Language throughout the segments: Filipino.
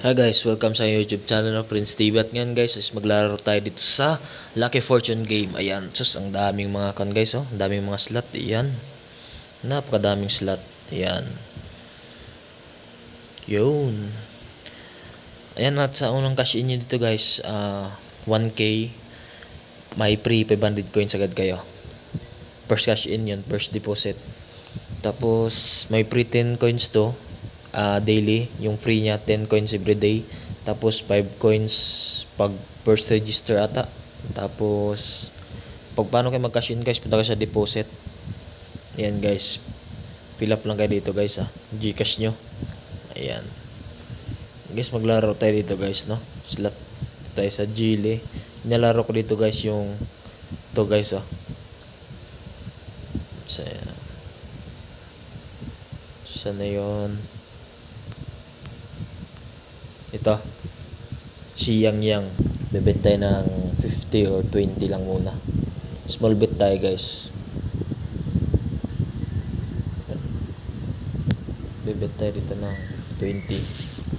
Hi guys, welcome sa YouTube channel ng Prince TV. At ngayon guys, is maglaro tayo dito sa Lucky Fortune game. Ayan, sus, ang daming mga guys, oh. Ang daming mga slot. Ayan. Napakadaming slot. Ayan. Yun. Ayan, at sa unang cash in nyo dito guys, 1K. May free 500 coins agad kayo. First cash in yun, first deposit. Tapos, may free 10 coins to. Daily, yung free niya 10 coins every day, tapos 5 coins pag first register ata. Tapos pag paano kayo mag-cash in guys, punta kayo sa deposit. Ayan guys, fill up lang kayo dito guys, Gcash nyo. Ayan guys, maglaro tayo dito guys, no, slot tayo sa Gili. Nilalaro ko dito guys yung to guys, sana yun. Ito, si Yang, bebet tayo ng 50 or 20 lang muna. Small bet tayo guys. Bebet tayo dito ng 20.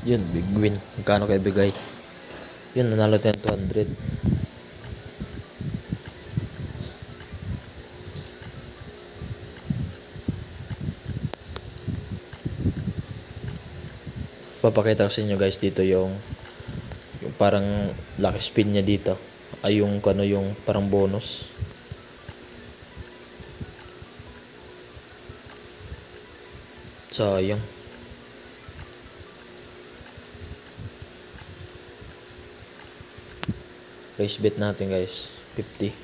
Yun, big win. Magkano kayo bigay? Yun, nanalo tayo 200. Papakita ko sa inyo guys dito yung parang lucky spin niya dito. Ay yung yung parang bonus. Sayang. Race bet natin guys, 50.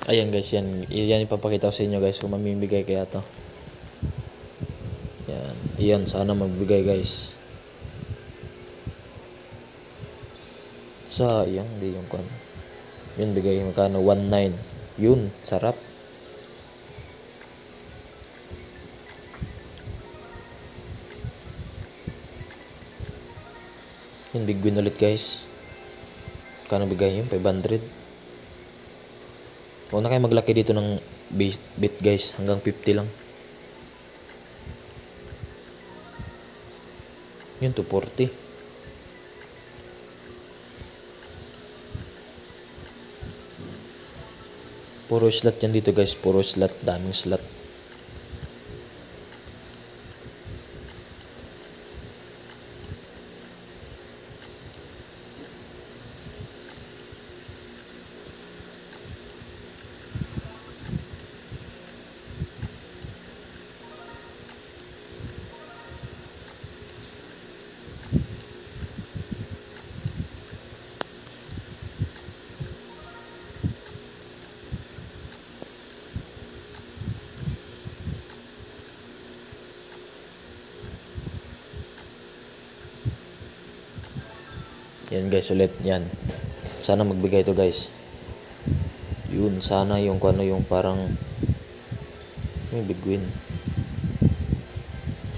Ayan guys, yan ipapakita ko sa inyo guys kung mamimigay kaya to. Yan, sana magbigay guys. Sayang, di yung kan. Yun, bigay magkano? 19. Yun, sarap. Yun, big win ulit guys. Kano bigay yun? 500. Huwag na kayo maglaki dito ng bit guys, hanggang 50 lang. Yun, 240. Puro slot yan dito guys, puro slot, daming slot. Yan guys, ulit yan. Sana magbigay to guys. Yun, sana yung yung parang yung big win.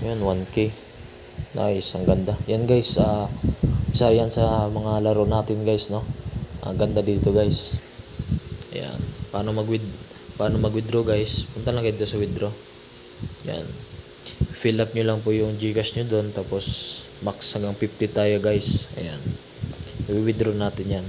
Yan, 1K. Nice, ang ganda. Yan guys, isa yan sa mga laro natin guys, no? Ang ganda dito guys. Ayan. Paano mag-withdraw guys? Punta lang kayo dito sa withdraw. Yan. Fill up nyo lang po yung Gcash nyo doon. Tapos max hanggang 50 tayo guys. Ayan. I-withdraw natin yan.